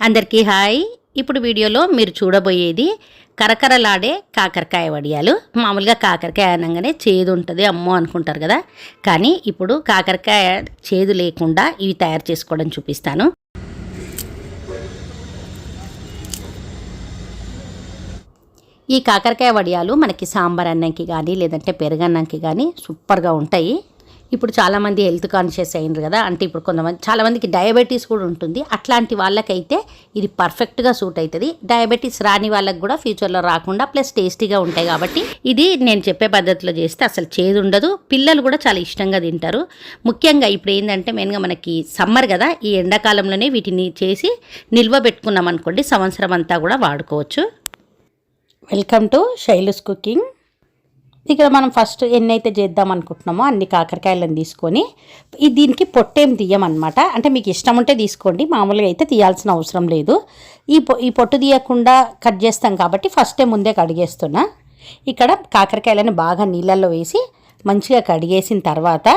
అందరికీ హాయ్. ఇప్పుడు వీడియోలో మీరు చూడబోయేది కరకరలాడే కాకరకాయ వడియాలు. మామూలుగా కాకరకాయ అనగానే చేదు ఉంటుంది అమ్మో అనుకుంటారు కదా, కానీ ఇప్పుడు కాకరకాయ చేదు లేకుండా ఇవి తయారు చేసుకోవడం చూపిస్తాను. ఈ కాకరకాయ వడియాలు మనకి సాంబార్ అన్నంకి కానీ లేదంటే పెరుగన్నంకి కానీ సూపర్గా ఉంటాయి. ఇప్పుడు చాలామంది హెల్త్ కాన్షియస్ అయినారు కదా, అంటే ఇప్పుడు చాలామందికి డయాబెటీస్ కూడా ఉంటుంది. అట్లాంటి వాళ్ళకైతే ఇది పర్ఫెక్ట్గా సూట్ అవుతుంది. డయాబెటీస్ రాని వాళ్ళకి కూడా ఫ్యూచర్లో రాకుండా ప్లస్ టేస్టీగా ఉంటాయి కాబట్టి ఇది నేను చెప్పే పద్ధతిలో చేస్తే అసలు చేదు ఉండదు. పిల్లలు కూడా చాలా ఇష్టంగా తింటారు. ముఖ్యంగా ఇప్పుడు ఏంటంటే మెయిన్గా మనకి సమ్మర్ కదా, ఈ ఎండాకాలంలోనే వీటిని చేసి నిల్వ పెట్టుకున్నాం అనుకోండి, సంవత్సరం అంతా కూడా వాడుకోవచ్చు. Welcome to Shailu's cooking. ఇక్కడ మనం ఫస్ట్ ఎన్నైతే చేద్దాం అనుకుంటున్నామో అన్ని కాకరకాయలను తీసుకొని దీనికి పొట్టేం తీయమన్నమాట. అంటే మీకు ఇష్టం ఉంటే తీసుకోండి, మామూలుగా అయితే తీయాల్సిన అవసరం లేదు. ఈ పొట్టు తీయకుండా కట్ చేస్తాం కాబట్టి ఫస్టే ముందే కడిగేస్తున్నా. ఇక్కడ కాకరకాయలను బాగా నీళ్ళల్లో వేసి మంచిగా కడిగేసిన తర్వాత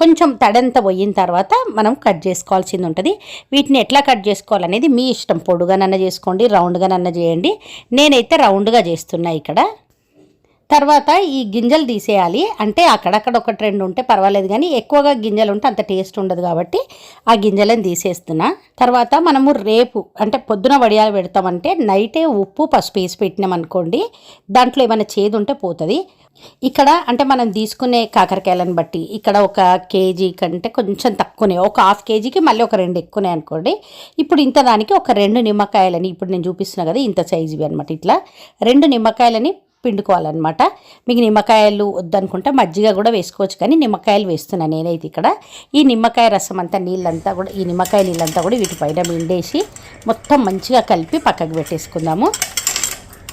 కొంచెం తడంతా పోయిన తర్వాత మనం కట్ చేసుకోవాల్సింది ఉంటుంది. వీటిని ఎట్లా కట్ చేసుకోవాలనేది మీ ఇష్టం. పొడుగానన్నా చేసుకోండి, రౌండ్గానన్నా చేయండి. నేనైతే రౌండ్గా చేస్తున్నా ఇక్కడ. తర్వాత ఈ గింజలు తీసేయాలి. అంటే అక్కడక్కడ ఒకటి రెండు ఉంటే పర్వాలేదు, కానీ ఎక్కువగా గింజలు ఉంటే అంత టేస్ట్ ఉండదు కాబట్టి ఆ గింజలను తీసేస్తున్నా. తర్వాత మనము రేపు అంటే పొద్దున వడియాలు పెడతామంటే నైటే ఉప్పు పసుపు వేసి పెట్టినామనుకోండి, దాంట్లో ఏమైనా చేదు ఉంటే పోతుంది. ఇక్కడ అంటే మనం తీసుకునే కాకరకాయలను బట్టి ఇక్కడ 1 కేజీ కంటే కొంచెం తక్కువనే, ఒక 1/2 కేజీకి మళ్ళీ ఒక 2 ఎక్కువనే అనుకోండి. ఇప్పుడు ఇంత దానికి ఒక 2 నిమ్మకాయలని, ఇప్పుడు నేను చూపిస్తున్నా కదా ఇంత సైజువి అనమాట, ఇట్లా 2 నిమ్మకాయలని పిండుకోవాలన్నమాట. మీకు నిమ్మకాయలు వద్దనుకుంటే మజ్జిగ కూడా వేసుకోవచ్చు, కానీ నిమ్మకాయలు వేస్తున్నాను నేనైతే ఇక్కడ. ఈ నిమ్మకాయ రసం అంతా నీళ్ళంతా కూడా, ఈ నిమ్మకాయ నీళ్ళంతా కూడా వీటిపైన పిండేసి మొత్తం మంచిగా కలిపి పక్కకు పెట్టేసుకుందాము.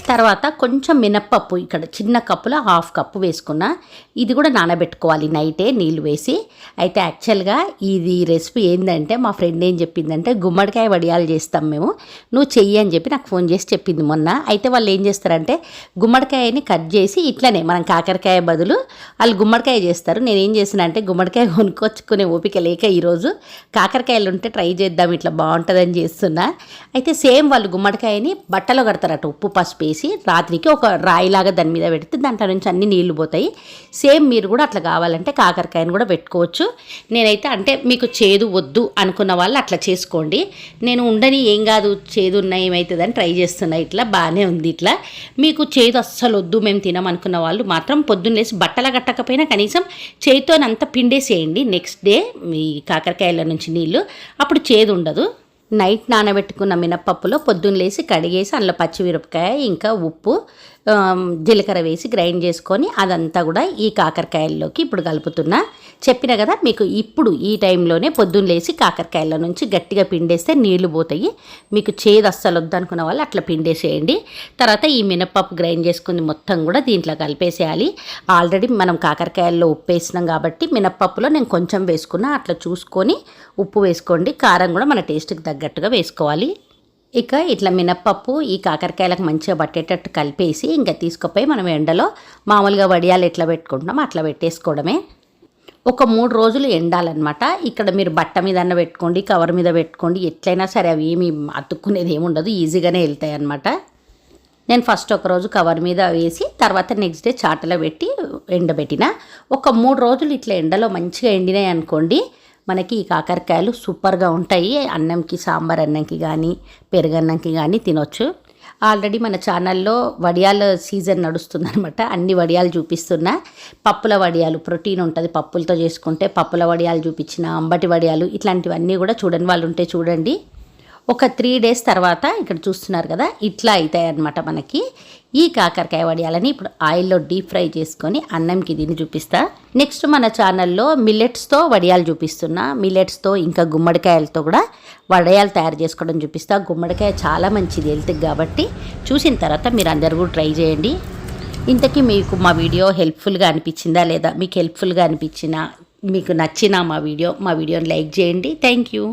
తర్వాత కొంచెం మినప్పప్పు ఇక్కడ చిన్న కప్పులో 1/2 కప్పు వేసుకున్నా. ఇది కూడా నానబెట్టుకోవాలి నైటే నీళ్ళు వేసి. అయితే యాక్చువల్గా ఇది రెసిపీ ఏంటంటే మా ఫ్రెండ్ ఏం చెప్పిందంటే గుమ్మడికాయ వడియాలు చేస్తాం మేము, నువ్వు చెయ్యి అని చెప్పి నాకు ఫోన్ చేసి చెప్పింది మొన్న. అయితే వాళ్ళు ఏం చేస్తారంటే గుమ్మడికాయని కట్ చేసి ఇట్లనే మనం కాకరకాయ బదులు వాళ్ళు గుమ్మడికాయ చేస్తారు. నేనేం చేసిన అంటే గుమ్మడికాయ కొనుక్కొచ్చుకునే ఓపిక లేక ఈరోజు కాకరకాయలు ఉంటే ట్రై చేద్దాం ఇట్లా బాగుంటుందని చేస్తున్నా. అయితే సేమ్ వాళ్ళు గుమ్మడికాయని బట్టలో కడతారట, ఉప్పు పసుపు వేసి రాత్రికి ఒక రాయిలాగా దాని మీద పెడితే దాంట్లో నుంచి అన్ని నీళ్లు పోతాయి. సేమ్ మీరు కూడా అట్లా కావాలంటే కాకరకాయను కూడా పెట్టుకోవచ్చు. నేనైతే అంటే మీకు చేదు వద్దు అనుకున్న వాళ్ళు అట్లా చేసుకోండి. నేను ఉండని ఏం కాదు చేదు ఉన్నాయి ఏమవుతుందని ట్రై చేస్తున్నా. ఇట్లా బాగానే ఉంది. ఇట్లా మీకు చేదు అస్సలు వద్దు మేము తినమనుకున్న వాళ్ళు మాత్రం పొద్దున్న లేసి బట్టల కట్టకపోయినా కనీసం చేతితోనంతా పిండేసేయండి నెక్స్ట్ డే మీ కాకరకాయల నుంచి నీళ్ళు, అప్పుడు చేదు ఉండదు. నైట్ నానబెట్టుకున్న మినప్పప్పులో పొద్దున్న లేసి కడిగేసి అందులో పచ్చిమిరపకాయ ఇంకా ఉప్పు జీలకర్ర వేసి గ్రైండ్ చేసుకొని అదంతా కూడా ఈ కాకరకాయల్లోకి ఇప్పుడు కలుపుతున్నా. చెప్పిన కదా మీకు ఇప్పుడు ఈ టైంలోనే పొద్దున్న లేసి కాకరకాయల నుంచి గట్టిగా పిండేస్తే నీళ్లు పోతాయి. మీకు చేదు అస్సలు వద్దనుకున్న వాళ్ళు అట్లా పిండేసేయండి. తర్వాత ఈ మినప్పప్పు గ్రైండ్ చేసుకుని మొత్తం కూడా దీంట్లో కలిపేసేయాలి. ఆల్రెడీ మనం కాకరకాయల్లో ఉప్పు వేసినాం కాబట్టి మినప్పప్పులో నేను కొంచెం వేసుకున్నా, అట్లా చూసుకొని ఉప్పు వేసుకోండి. కారం కూడా మన టేస్ట్కి తగ్గట్టుగా వేసుకోవాలి. ఇక ఇట్లా మినప్పప్పు ఈ కాకరకాయలకు మంచిగా పట్టేటట్టు కలిపేసి ఇంకా తీసుకుపోయి మనం ఎండలో మామూలుగా వడియాలు ఎట్లా పెట్టుకుంటున్నామో అట్లా పెట్టేసుకోవడమే. ఒక 3 రోజులు ఎండాలన్నమాట. ఇక్కడ మీరు బట్ట మీద పెట్టుకోండి, కవర్ మీద పెట్టుకోండి, ఎట్లయినా సరే అవి ఏమి అతుక్కునేది ఏమి ఉండదు, ఈజీగానే వెళ్తాయి అన్నమాట. నేను ఫస్ట్ ఒక రోజు కవర్ మీద వేసి తర్వాత నెక్స్ట్ డే చాటలో పెట్టి ఎండబెట్టిన. ఒక 3 రోజులు ఇట్లా ఎండలో మంచిగా ఎండినాయి అనుకోండి, మనకి ఈ కాకరకాయలు సూపర్గా ఉంటాయి. అన్నంకి, సాంబార్ అన్నంకి కానీ పెరుగన్నంకి కానీ తినొచ్చు. ఆల్రెడీ మన ఛానల్లో వడియాల సీజన్ నడుస్తుందనమాట. అన్ని వడియాలు చూపిస్తున్నా. పప్పుల వడియాలు ప్రోటీన్ ఉంటుంది, పప్పులతో చేసుకుంటే పప్పుల వడియాలు చూపించిన, అంబటి వడియాలు ఇట్లాంటివన్నీ కూడా చూడని వాళ్ళు ఉంటే చూడండి. ఒక 3 డేస్ తర్వాత ఇక్కడ చూస్తున్నారు కదా ఇట్లా అవుతాయి అన్నమాట మనకి. ఈ కాకరకాయ వడియాలని ఇప్పుడు ఆయిల్లో డీప్ ఫ్రై చేసుకొని అన్నంకి దీన్ని చూపిస్తా. నెక్స్ట్ మన ఛానల్లో మిల్లెట్స్తో వడియాలు చూపిస్తున్నా. మిల్లెట్స్తో ఇంకా గుమ్మడికాయలతో కూడా వడియాలు తయారు చేసుకోవడం చూపిస్తా. గుమ్మడికాయ చాలా మంచిది హెల్త్కి కాబట్టి చూసిన తర్వాత మీరు అందరు కూడా ట్రై చేయండి. ఇంతకీ మీకు మా వీడియో హెల్ప్ఫుల్గా అనిపించిందా లేదా? మీకు హెల్ప్ఫుల్గా అనిపించినా, మీకు నచ్చిన మా వీడియోని లైక్ చేయండి. Thank you.